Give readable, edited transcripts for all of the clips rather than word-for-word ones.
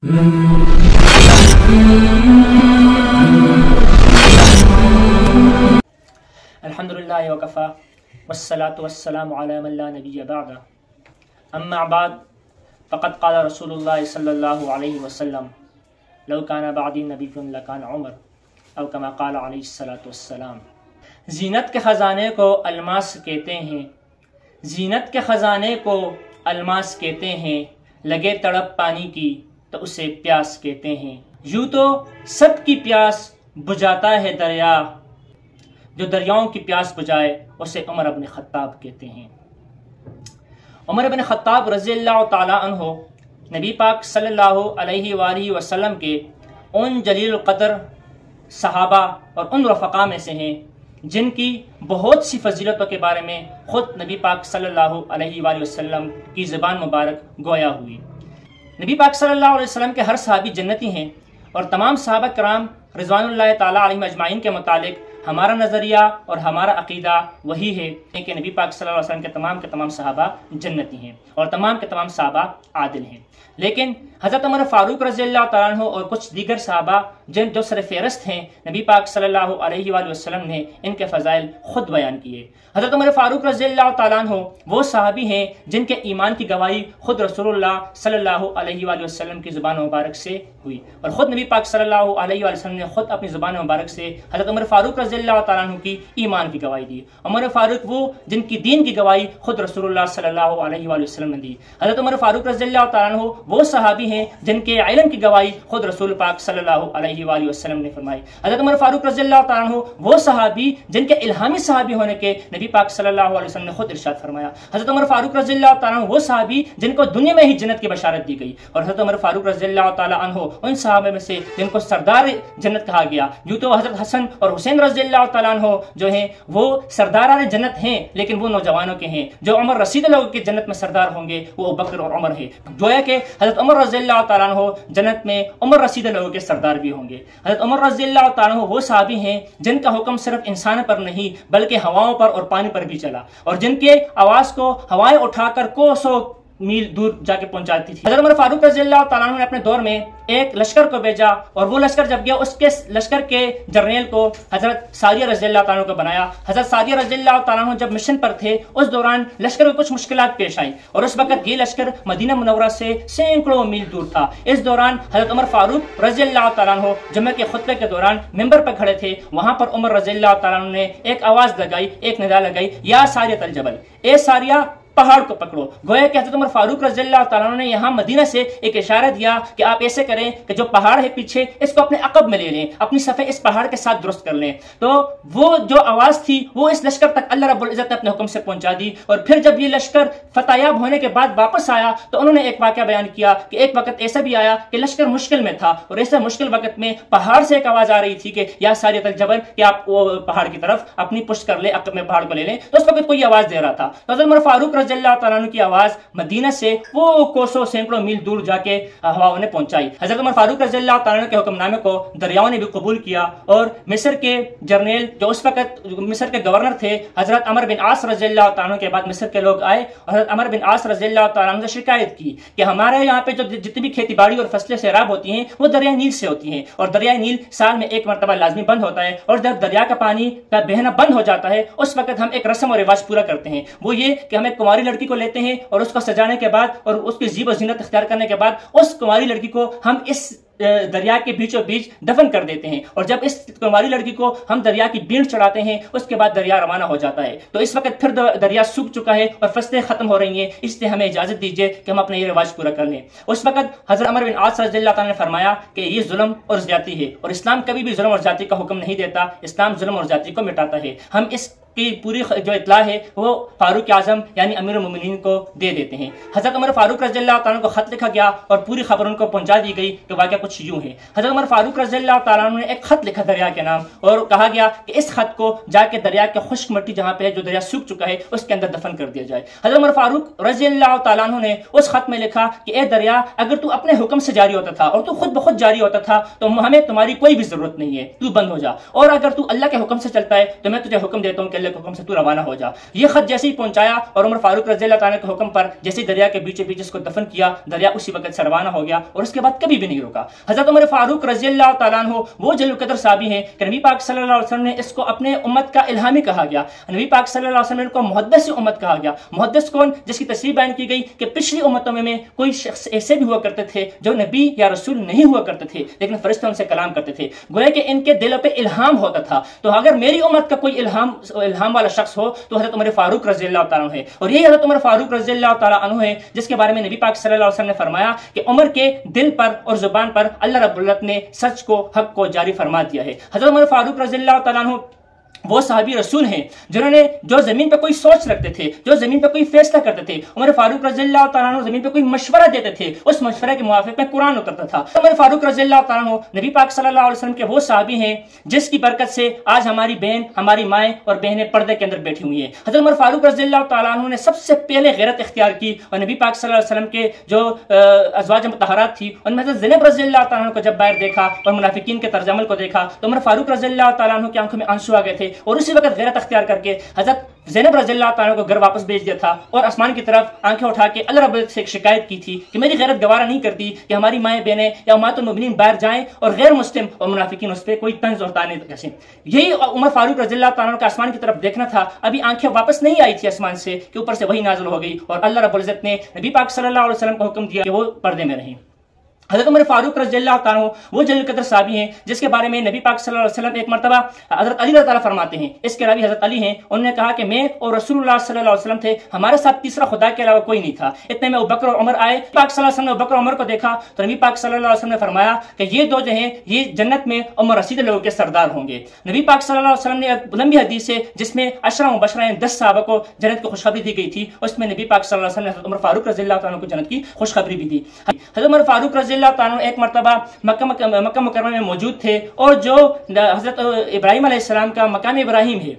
अल्हम्दुलिल्लाहि व कफ़ा वस्सलातु वस्सलामु अला मन ला नबिय्य बअदा अम्मा बाद फ़क़द क़ाल रसूलुल्लाह सल्लल्लाहु अलैहि वसल्लम लौ काना बअदी नबिय्युन लकान उमर औ कमा क़ाल अलैहिस्सलातु वस्सलाम। ज़ीनत के ख़ज़ाने को अलमास कहते हैं, ज़ीनत के ख़ज़ाने को अलमास कहते हैं, लगे तड़प पानी की तो उसे प्यास कहते हैं। यूँ तो सबकी प्यास बुझाता है दरिया, जो दरियाओं की प्यास बुझाए उसे उमर इब्न ख़त्ताब कहते हैं। उमर इब्न ख़त्ताब रज़ियल्लाहु ताला अन्हु नबी पाक सल्लल्लाहु अलैहि वसल्लम के उन जलील क़द्र सहाबा और उन रफ़क़ा में से हैं जिनकी बहुत सी फजीलतों के बारे में ख़ुद नबी पाक सल्लल्लाहु अलैहि वसल्लम की ज़बान मुबारक गोया हुई। नबी पाक सल्लल्लाहु अलैहि वसल्लम के हर सहाबी जन्नती हैं और तमाम सहाबा कराम रिज़वानुल्लाहि ताला अलैहिम अजमाइन के मुतालिक हमारा नज़रिया और हमारा अक़ीदा वही है कि नबी पाक सल्लल्लाहु अलैहि वसल्लम के तमाम सहाबा जन्नती हैं और तमाम सहाबा आदिल हैं। लेकिन हज़रत उमर फ़ारूक रज़ियल्लाहु ताला अन्हु और कुछ दीगर सहाबा जो सरफ़हरिस्त हैं नबी पाक सल्लल्लाहु अलैहि वसल्लम ने इनके फ़ज़ाइल ख़ुद बयान किए। हज़रत उमर फ़ारूक रज़ियल्लाहु ताला अन्हु वो सहाबी हैं जिनके ईमान की गवाही ख़ुद रसूलुल्लाह सल्लल्लाहु अलैहि वसल्लम की ज़ुबान मुबारक से हुई और ख़ुद नबी पाक सल्लल्लाहु अलैहि वसल्लम ने ख़ुद अपनी ज़ुबान मुबारक से हज़रत उमर फ़ारूक रज़ियल्लाहु ताला अन्हु की ईमान की गवाही दी। उमर फ़ारूक वो जिनकी दीन की गवाही ख़ुद रसूलुल्लाह सल्लल्लाहु अलैहि वसल्लम ने दी। हज़रत उमर फ़ारूक रज़ियल्लाहु ताला अन्हु वो सहाबी हैं जिनके इल्म की गवाही ख़ुद रसूल पाक सल्लल्लाहु अलैहि वसल्लम ने फरमाई। हज़रत उमर फ़ारूक रज़ियल्लाहु ताला अन्हु वो सहाबी जिनके इल्हामी सहाबी होने के नबी पाक सल्लल्लाहु अलैहि वसल्लम ने खुद इरशाद फरमाया। हज़रत उमर फ़ारूक रज़ियल्लाहु ताला अन्हु वो सहाबी जिनको दुनिया में ही जन्नत की बशारत दी गई और हज़रत उमर फ़ारूक रज़ियल्लाहु ताला अन्हु उन सहाबा में से जिनको सरदार जन्नत कहा गया। यूँ तो हज़रत हसन और हुसैन रज़ियल्लाहु ताला अन्हु जो हैं वो सरदार जन्नत हैं, लेकिन वो नौजवानों के हैं। जो उमर रसीद लोगों के जन्नत में सरदार होंगे वो अबू बकर और उमर है। गोया के हज़रत उमर रज़ियल्लाहु ताला अन्हु जन्नत में उमर रसीद लोगों के सरदार भी होंगे। हज़रत उमर रज़ियल्लाहु ताला अन्हु वो सहाबी हैं जिनका हुक्म सिर्फ इंसान पर नहीं बल्कि हवाओं पर और पानी पर भी चला और जिनके आवाज को हवाएं उठाकर कोसों मील दूर जाके पहुंचाती थी। हज़रत उमर फ़ारूक रज़ियल्लाहु ताला अन्हु ने अपने दौर में एक लश्कर को भेजा और वो लश्कर जब गया उसके लश्कर के जर्नैल को हज़रत सारिया रज़ियल्लाहु ताला अन्हु को बनाया। हज़रत सारिया रज़ियल्लाहु ताला अन्हु जब मिशन पर थे उस दौरान लश्कर में कुछ मुश्किलात पेश आई और उस वक्त ये लश्कर मदीना मुनव्वरा से सैकड़ों मील दूर था। इस दौरान हज़रत उमर फ़ारूक रज़ियल्लाहु ताला अन्हु जुम्मे के खुतबे के दौरान मिंबर पर खड़े थे। वहां पर उमर रज़ियल्लाहु ताला अन्हु ने एक आवाज लगाई, एक निदा लगाई, या सारियतल जबल, ए सारिया पहाड़ को पकड़ो। गोया कि हज़रत उमर फ़ारूक रज़ियल्लाहु ताला अन्हु ने यहाँ मदीना से एक इशारा दिया कि आप ऐसे करें कि जो पहाड़ है पीछे इसको अपने अक़ब में ले लें, अपनी सफ़े इस पहाड़ के साथ दुरुस्त कर लें। तो वो जो आवाज़ थी वो इस लश्कर तक अल्लाह रब्बुल इज़्ज़त ने अपने हुक्म से पहुंचा दी। और फिर जब ये लश्कर फतयाब होने के बाद वापस आया तो उन्होंने एक वाक़या बयान किया कि एक वक्त ऐसा भी आया कि लश्कर मुश्किल में था और ऐसे मुश्किल वक्त में पहाड़ से एक आवाज़ आ रही थी कि या सारियतल जबल, कि आप वो पहाड़ की तरफ अपनी पुष्ट कर ले, अक़ब में पहाड़ को ले लें। तो उस वक्त कोई आवाज़ दे रहा था। तो हज़रत उमर फ़ारूक रज़ियल्लाहु ताला अन्हु की आवाज मदीना से वो कोसों सैकड़ों मील दूर जाके हवाओं ने पहुंचाई। हज़रत उमर फ़ारूक रज़ियल्लाहु ताला अन्हु के हुक्मनामे को दरियाओं ने भी कबूल किया और मिस्र के जर्नैल जो उस वक्त मिस्र के गवर्नर थे हज़रत अमर बिन आस रज़ियल्लाहु ताला अन्हु के बाद मिस्र के लोग आए और हज़रत अमर बिन आस रज़ियल्लाहु ताला अन्हु से शिकायत की कि हमारे यहाँ पे जो जितनी भी खेती बाड़ी और फसलें सैराब होती हैं वो दरिया नील से होती हैं और दरिया नील साल में एक मरतबा लाजमी बंद होता है और जब दरिया का पानी का बहना बंद हो जाता है उस वक्त हम एक रस्म और रिवाज पूरा करते हैं। वो ये कि हम एक कुंवारी लड़की को लेते हैं और उसको सजाने के बाद और उसकी ज़ीब और ज़ीनत इख्तियार करने के बाद उस कुंवारी लड़की को हम इस दरिया के बीचों बीच दफन कर देते हैं और जब इस कुंवारी लड़की को हम दरिया की बीड़ चढ़ाते हैं उसके बाद दरिया रवाना हो जाता है। तो इस वक्त फिर दरिया सूख चुका है और फसलें खत्म हो रही हैं, इसलिए हमें इजाजत दीजिए कि हम अपना ये रिवाज पूरा कर लें। उस वक्त हज़रत अमर बिन आस रज़ियल्लाहु ताला ने फरमाया कि ये जुल्म और ज्यादती है और इस्लाम कभी भी जुल्म और ज्यादती का हुक्म नहीं देता, इस्लाम जुल्म और ज्यादती को मिटाता है। हम इस की पूरी जो इतला है वो फारूक आजम यानी अमीर मोमिनीन को दे देते हैं। हज़रत उमर फ़ारूक रज़ियल्लाहु ताला को खत लिखा गया और पूरी खबर उनको पहुंचा दी गई कि वाक़या कुछ यूं है। हज़रत उमर फ़ारूक रज़ियल्लाहु ताला ने एक खत लिखा दरिया के नाम और कहा गया कि इस खत को जाके दरिया के खुश्क मिट्टी जहाँ पे है जो दरिया सूख चुका है उसके अंदर दफन कर दिया जाए। हज़रत उमर फ़ारूक रज़ियल्लाहु ताला ने उस खत में लिखा कि ए दरिया, अगर तू अपने हुक्म से जारी होता था और तू खुद ब खुद जारी होता था तो हमें तुम्हारी कोई भी जरूरत नहीं है, तू बंद हो जा, और अगर तू अल्लाह के हुक्म से चलता है तो मैं तुझे हुक्म देता हूँ कि अल्लाह के हुक्म से तू रवाना हो जा। ये खत जैसे ही पहुंचाया और उमर फारूक रज़ी अल्लाह ताला के हुक्म पर जैसे दरिया के बीचों बीच इसको दफन किया, दरिया उसी वक्त से रवाना हो गया और उसके बाद कभी भी नहीं रुका। हजरत उमर फारूक रज़ी अल्लाह ताला अन्हु वो जलील कदर साहबी हैं कि नबी पाक सल्लल्लाहु अलैहि वसल्लम ने इसको अपने उम्मत का इल्हामी कहा गया। नबी पाक सल्लल्लाहु अलैहि वसल्लम को मुहद्दिस उम्मत कहा गया। मुहद्दिस कौन? जिसकी तस्वीर बयान की गई कि पिछली उम्मतों में कोई शख्स ऐसे भी हुआ करते थे जो नबी या रसूल नहीं हुआ करते थे, लेकिन फरिश्ते उनसे कलाम करते थे, गोया कि इनके दिलों पे इल्हाम होता था। तो अगर मेरी उम्मत का कोई इल्हाम वाला शख्स हो तो हजरत उमर फारूक रज़ी अल्लाह ताला अन्हु है। और यही हजरत उमर फारूक रज़ी अल्लाह ताला अन्हु है जिसके बारे में नबी पाक सल्लल्लाहु अलैहि वसल्लम ने फरमाया कि उमर के दिल पर और जुबान पर अल्लाह रब्बुल इज्जत ने सच को, हक को जारी फरमा दिया है। हजरत उमर फारूक रज़ी अल्लाह ताला अन्हु वो साहबी रसूल हैं जिन्होंने जो जमीन पे कोई सोच रखते थे, जो जमीन पे कोई फैसला करते थे, उमर फारूक रज़ी अल्लाह ताला अन्हु जमीन पे कोई मशवरा देते थे, उस मशवरे के मुवाफिक में कुरान उतरता था। उमर फारूक रज़ी अल्लाह ताला अन्हु नबी पाक सल्लल्लाहु अलैहि वसल्लम के वो साहबी हैं जिसकी बरकत से आज हमारी बहन, हमारी माएँ और बहनें पर्दे के अंदर बैठी हुई हैं। हजरत उमर फारूक रज़ी अल्लाह ताला अन्हु ने सबसे पहले गैरत इख्तियार की और नबी पाक सल्लल्लाहु अलैहि वसल्लम के जो अज़वाज मुतहरात थी उनमें हजरत ज़ैनब रज़ी अल्लाह ताला अन्हु को जब बाहर देखा और मुनाफिकीन के तर्जमल को देखा तो उमर फारूक रज़ी अल्लाह ताला अन्हु की आंखों में आंसू आ गए थे और उसी वक्त गैरत अख्तियार करके हजरत ज़ैनब रज़ी अल्लाह ताला को घर वापस भेज दिया था और आसमान की तरफ आंखें उठा के अल्लाह रब्बुल इज्जत से एक शिकायत की थी कि मेरी गैरत गवारा नहीं करती कि हमारी माएँ बहनें या उम्मतुल मोमिनीन बाहर जाएं और गैर मुस्लिम और मुनाफिकीन उस पर कोई तंज और ताने कैसे। यही उमर फारूक रज़ी अल्लाह ताला का आसमान की तरफ देखना था। अभी आंखें वापस नहीं आई थी आसमान से कि ऊपर से वही नाज़िल हो गई और अल्लाह रब्बुल इज्जत ने नबी पाक सल्लल्लाहु अलैहि वसल्लम को हुक्म दिया कि वो पर्दे में रहें। हज़रत उमर फारूक रज़ी अल्लाह ताला वो जलील कदर साहबी हैं जिसके बारे में नबी पाक सल्लल्लाहु अलैहि वसल्लम एक मरतबा हज़रत अली रज़ी अल्लाह फरमाते हैं, इसके रावी हज़रत अली हैं, उन्होंने कहा कि मैं और रसूलुल्लाह सल्लल्लाहु अलैहि वसल्लम थे, हमारे साथ तीसरा खुदा के अलावा कोई नहीं था। इतने में अबू बकर और उमर आए। पाक सल्लल्लाहु अलैहि वसल्लम ने अबू बकर और उमर को देखा तो नबी पाक सल्लल्लाहु अलैहि वसल्लम ने फरमाया कि ये दो जो हैं ये जन्नत में उम्र रसीद लोगों के सरदार होंगे। नबी पाक सल्लल्लाहु अलैहि वसल्लम ने एक लंबी हदीस है जिसमें अशरा मुबशरा 10 सहाबा को जन्नत की खुशखबरी दी गई थी, उसमें नबी पाक सल्लल्लाहु अलैहि वसल्लम ने उमर फारूक रज़ी अल्लाह ताला को जन्नत की खुशखबरी भी दी। हज़रत उमर फारूक रज़ी अल्लाह ताला एक मरतबा मक्का मुकर्रमा में मौजूद थे और जो हजरत इब्राहिम अलैहिस्सलाम का मकाम इब्राहिम है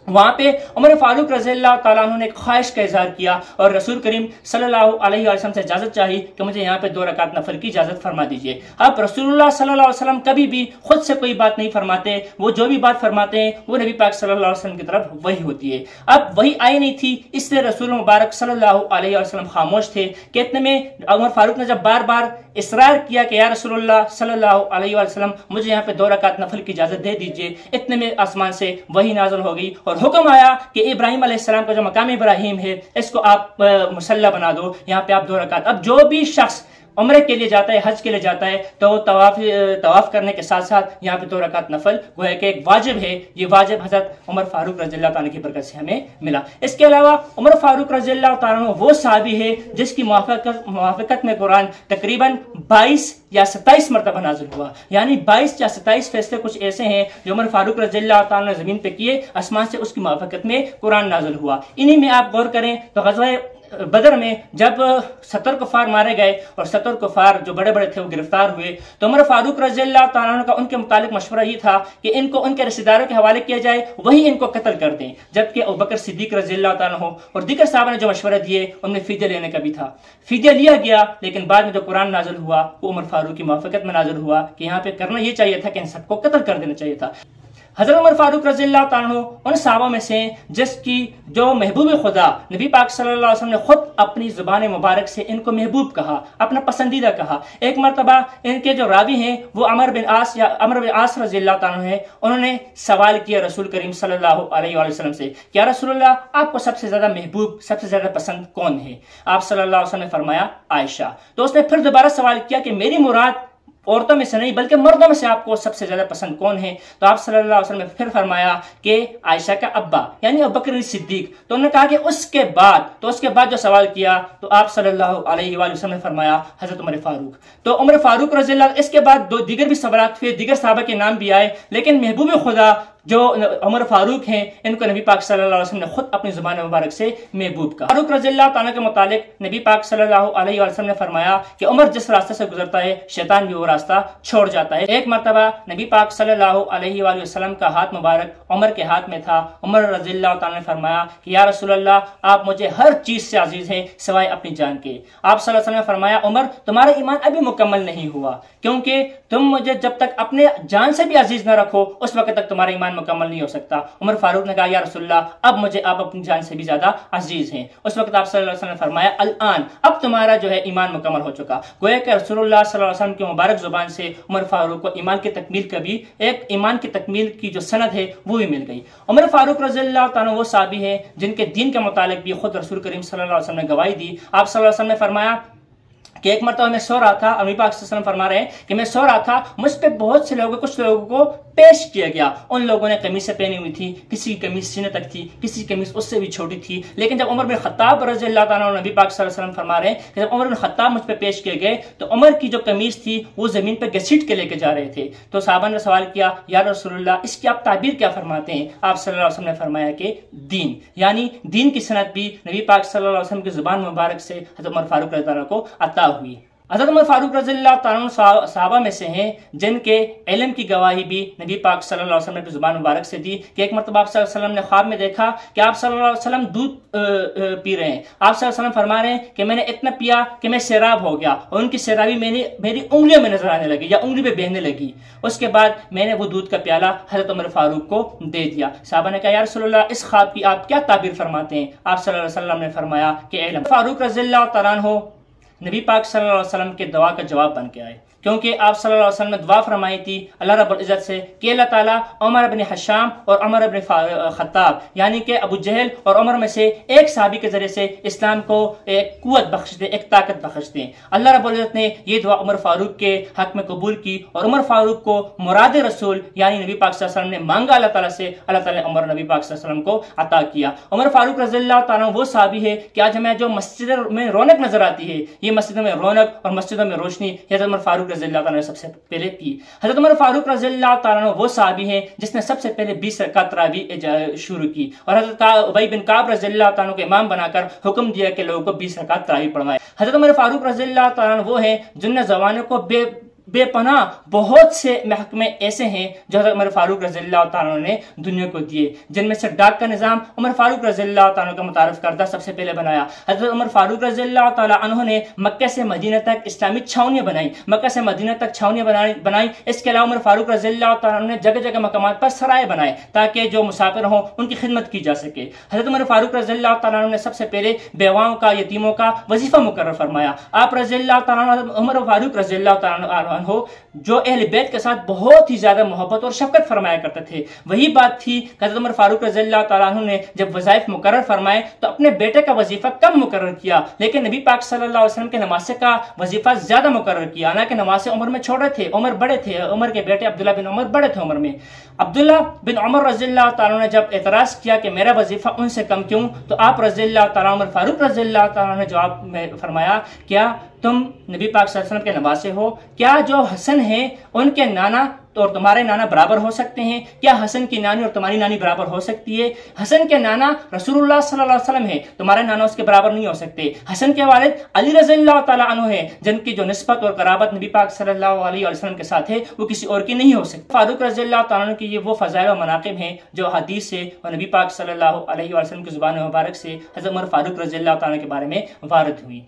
वहां पे उमर फारूक रज़ी अल्लाह ताला अन्हु ने ख्वाहिश का इजहार किया और रसूल करीम सल्लल्लाहु अलैहि वसल्लम से इजाजत चाही कि मुझे यहाँ पे 2 रकात नफल की इजाजत फरमा दीजिए। अब रसूलुल्लाह सल्लल्लाहु अलैहि वसल्लम कभी भी खुद से कोई बात नहीं फरमाते, वो जो भी बात फरमाते हैं वो नबी पाक सल्लल्लाहु अलैहि वसल्लम की तरफ वही होती है। अब वही आई नहीं थी, इसलिए रसूल मुबारक सल्लल्लाहु अलैहि वसल्लम खामोश थे कि इतने में उमर फारूक ने जब बार बार इसरार किया कि या रसूलुल्लाह सल्लल्लाहु अलैहि वसल्लम मुझे यहाँ पे 2 रकात नफल की इजाजत दे दीजिए, इतने में आसमान से वही नाज़िल हो गई और हुक्म आया कि इब्राहिम अलैहिस्सलाम का जो मकाम इब्राहिम है इसको आप मुसल्ला बना दो, यहाँ पे आप 2 रकात। अब जो भी शख्स उम्रे के लिए जाता है, हज के लिए जाता है तो तवाफ करने के साथ साथ यहाँ पे 2 रकात नफल गोया कि एक वाजिब है। ये वाजिब हजरत उमर फारूक रज़ी अल्लाह ताला की बरकत से हमें मिला। इसके अलावा उमर फारूक रज़ी अल्लाह ताला वो साहबी है जिसकी मुवाफ़क़त में कुरान तकरीबन 22 या 27 मरतबा नाज़िल हुआ, यानी 22 या 27 फैसले कुछ ऐसे हैं जो उमर फारूक रज़ी अल्लाह ताला ने जमीन पे किए, आसमान से उसकी मुवाफ़क़त में कुरान नाज़िल हुआ। इन्हीं में आप गौर करें तो ग़ज़वा बदर में जब 70 कुफार मारे गए और 70 कुफार जो बड़े बड़े थे वो गिरफ्तार हुए तो उमर फारूक रज़ी अल्लाह ताला का उनके मुतालिक मशवरा ये था कि इनको उनके रिश्तेदारों के हवाले किया जाए, वही इनको कत्ल कर दें। जबकि अबू बकर सिद्दीक रज़ी अल्लाह ताला हो और दीगर साहब ने जो मशवरा दिए उनमें फिदिया लेने का भी था, फिदिया लिया गया, लेकिन बाद में जो कुरान नाज़िल हुआ वो उमर फारूक की मुवाफ़क़त में नाज़िल हुआ कि यहाँ पे करना ये चाहिए था कि इन सबको कत्ल कर देना चाहिए था। हज़रत उमर फारूक रज़ी अल्लाह ताला अन्हु उन सहाबा में से जिसकी जो महबूब खुदा नबी पाक सल्लल्लाहु अलैहि वसल्लम ने खुद अपनी ज़ुबान मुबारक से इनको महबूब कहा, अपना पसंदीदा कहा। एक मरतबा इनके जो रावी हैं वो अमर बिन आस रज़ी अल्लाह ताला अन्हु हैं, उन्होंने सवाल किया रसूल करीम सल्लल्लाहु अलैहि वसल्लम से, क्या रसूलल्लाह आपको सबसे ज्यादा महबूब, सबसे ज्यादा पसंद कौन है? आप सल्लल्लाहु अलैहि वसल्लम ने फरमाया आयशा। तो उसने फिर दोबारा सवाल किया कि मेरी मुराद औरतों में से नहीं बल्कि मर्दों में से आपको सबसे ज्यादा पसंद कौन है? तो आप सल्लल्लाहु अलैहि वसल्लम ने फिर फरमाया कि आयशा का अब्बा यानी अबू बकर सिद्दीक। तो उन्होंने कहा कि उसके बाद जो सवाल किया तो आप सल्लल्लाहु अलैहि वसल्लम ने फरमाया हजरत उमर फारूक। तो उमर फारूक रज़ी अल्लाह, इसके बाद 2 दीगर भी सवालात हुए, दीगर सहाबा के नाम भी आए, लेकिन महबूब खुदा जो उमर फारूक हैं इनको नबी पाक सल्लल्लाहु अलैहि वसल्लम ने खुद अपनी जुबान मुबारक से महबूब कहा। फारूक रज़ी अल्लाह ताला के मुतालिक नबी पाक सल्लल्लाहु अलैहि वसल्लम ने फरमाया कि उमर जिस रास्ते से गुजरता है शैतान भी वो रास्ता छोड़ जाता है। एक मरतबा नबी पाक सल्लल्लाहु अलैहि वसल्लम का हाथ मुबारक उमर के हाथ में था। उमर रज़ी अल्लाह ताला ने फरमाया कि या रसूलल्लाह आप मुझे हर चीज से अजीज हैं सिवाय अपनी जान के। आप सल्लल्लाहु अलैहि वसल्लम ने फरमाया उमर तुम्हारा ईमान अभी मुकम्मल नहीं हुआ, क्योंकि तुम मुझे जब तक अपने जान से भी अजीज न रखो उस वक्त तक तुम्हारा ईमान ईमान मुकम्मल नहीं हो सकता। उमर फारूक ने कहा, या रसूलल्लाह, अब मुझे आप अपनी जान से भी ज्यादा अजीज हैं। उस वक्त आप सल्लल्लाहु अलैहि वसल्लम ने फरमाया, अल-आन, अब तुम्हारा जो है ईमान मुकम्मल हो चुका। गोया कि रसूलुल्लाह सल्लल्लाहु अलैहि वसल्लम की मुबारक जुबान से उमर फारूक को ईमान की तकमील का भी एक ईमान की तकमील की जो सनद है वो भी मिल गई। उमर फारूक रज़ियल्लाहु ताला वो साहबी है जिनके दीन के मुतालिक भी खुद रसूल करीम सल्लल्लाहु अलैहि वसल्लम ने गवाही दी। आप सल्लल्लाहु अलैहि वसल्लम ने फरमाया कि एक मरतबा मैं सो रहा था, नबी पाक सल्लल्लाहु अलैहि वसल्लम फरमा रहे हैं कि मैं सो रहा था, मुझ पे बहुत से लोगों, कुछ लोगों को पेश किया गया। उन लोगों ने कमीज़ें पहनी हुई थी, किसी की कमीज सीने तक थी, किसी की कमीज उससे भी छोटी थी। लेकिन जब उमर बिन खत्ताब रज़ियल्लाहु ताला अन्हु, नबी पाक सल्लल्लाहु अलैहि वसल्लम फरमा रहे हैं कि जब उमर बिन खत्ताब मुझ पे पेश किए गए तो उमर की जो कमीज थी वो जमीन पर घसीट के लेके जा रहे थे। तो सहाबा ने सवाल किया, या रसूलुल्लाह, इसकी आप ताबीर क्या फरमाते हैं? आप सल्लल्लाहु अलैहि वसल्लम ने फरमाया कि दीन, यानी दीन की सनद भी नबी पाक सल्लल्लाहु अलैहि वसल्लम की जुबान मुबारक से हज़रत उमर फारूक रज़ियल्लाहु ताला को अता हुई। हज़रत उमर फारूक रज़ियल्लाहु ताला सहाबा में से हैं जिनके इल्म की गवाही भी नबी पाक सल्लल्लाहु अलैहि वसल्लम ने जुबान मुबारक से दी कि एक मरतबा आप सल्लल्लाहु अलैहि वसल्लम ने ख्वाब में देखा कि आप सल्लल्लाहु अलैहि वसल्लम दूध पी रहे हैं। आप सल्लल्लाहु अलैहि वसल्लम फरमा रहे हैं कि मैंने इतना पिया कि मैं सैराब हो गया और उनकी सैराबी मेरी उंगलियों में नजर आने लगी या उंगली पे बहने लगी। उसके बाद मैंने वो दूध का प्याला हज़रत उमर फारूक को दे दिया। सहाबा ने कहा, या रसूलल्लाह, इस ख्वाब की आप क्या ताबीर फरमाते हैं? आप सल्लल्लाहु अलैहि वसल्लम ने फरमाया कि इल्म। फारूक रज़ियल्लाहु ताला अन्हु नबी पाक सल्लल्लाहु अलैहि वसल्लम के दुआ का जवाब बन के आए, क्योंकि आप सल्लल्लाहु अलैहि वसल्लम ने दुआ फरमाई थी अल्लाह रब्बुल इज्जत से कि अल्लाह ताला उमर इब्न हशाम और उमर इब्न खत्ताब यानी कि अबू जहल और उमर में से एक साहबी के जरिए से इस्लाम को एक कुव्वत बख्श दे, एक ताकत बख्श दे। अल्लाह रब्बुल इज्जत ने ये दुआ उमर फारूक के हक में कबूल की और उमर फारूक को मुराद रसूल यानी नबी पाक सल्लल्लाहु अलैहि वसल्लम ने मांगा अल्लाह ताला से, अल्लाह ताला ने उमर नबी पाक सल्लल्लाहु अलैहि वसल्लम को अता किया। उमर फारूक रज़ियल्लाहु ताला वो साहबी है कि आज हमें जो मस्जिद में रौनक नजर आती है, ये मस्जिदों में रौनक और मस्जिदों में रोशनी हज़रत उमर फारूक रज़ियल्लाहु ताला ने सबसे पहले की। हज़रत उमर फारूक रज़ियल्लाहु ताला वो साहबी हैं जिसने सबसे पहले 20 रकात तरावी शुरू की और हज़रत उबई बिन काब रज़ियल्लाहु ताला को इमाम बनाकर हुक्म दिया कि लोगों को 20 रकात तरावी पढ़वाए। हज़रत उमर फारूक रज़ियल्लाहु ताला वो हैं जिन्होंने जवानों को बेपनाह बहुत से महकमे ऐसे हैं जो हज़रत उमर फारूक रज़ियल्लाहु ताला ने दुनिया को दिए, जिनमें से डाक का निज़ाम उमर फारूक रज़ियल्लाहु ताला का मुतारफ करदा सबसे पहले बनाया। हज़रत उमर फारूक रज़ियल्लाहु ताला अन्हु ने मक्के से मदीना तक इस्लामी छावनियाँ बनाई, मक्का से मदीना तक छावनियाँ बनाई। इसके अलावा उमर फारूक रज़ियल्लाहु ताला ने जगह जगह मकामात पर सराय बनाए ताकि जो मुसाफिर हों उनकी खिदमत की जा सके। हज़रत उमर फारूक रज़ियल्लाहु ताला ने सबसे पहले बेवाओं का, यतीमों का वजीफा मुकर्रर फरमाया। आप रज़ियल्लाहु ताला उमर फारूक रज़ियल्लाहु ताला हो जो अहले बैत के साथ बहुत ही ज्यादा मोहब्बत और शफकत फरमाया करते थे। वही बात थी हज़रत उमर फारूक रज़ियल्लाहु ताला अन्हु ने जब वज़ाइफ मुकर्रर फरमाए तो अपने बेटे का वजीफा कम मुकर्रर किया, लेकिन नबी पाक सल्लल्लाहु अलैहि वसल्लम के नवासे का वजीफा ज्यादा मुकर्रर किया। हालांकि नवासे उमर में छोटे थे, उमर बड़े थे, उमर के बेटे अब्दुल्ला बिन उमर बड़े थे उमर में। अब्दुल्ला बिन उमर रज़ियल्लाहु ताला ने जब एतराज किया कि मेरा वजीफा उनसे कम क्यों, तो आप रज़ियल्लाहु ताला उमर फारूक रज़ियल्लाहु ताला ने जवाब में फरमाया, क्या तुम नबी पाक सल्लल्लाहु अलैहि वसल्लम के नवासे हो? क्या जो हसन है उनके नाना और तुम्हारे नाना बराबर हो सकते हैं? क्या हसन की नानी और तुम्हारी नानी बराबर हो सकती है? हसन के नाना रसूलुल्लाह सल्लल्लाहु अलैहि वसल्लम है, तुम्हारे नाना उसके बराबर नहीं हो सकते। हसन के वालिद अली रज़ियल्लाहु ताला अन्हु है, जिनकी जो निस्बत और कराबत नबी पाक सल्लल्लाहु अलैहि वसल्लम के साथ है वो किसी और की नहीं हो सकती। फारूक रज़ियल्लाहु ताला अन्हु की ये वो फज़ाइल और मनाक़िब हैं जो हदीस से और नबी पाक सल्लल्लाहु अलैहि वसल्लम की ज़ुबान मुबारक से हज़रत उमर फारूक रज़ियल्लाहु ताला के बारे में वारिद हुई।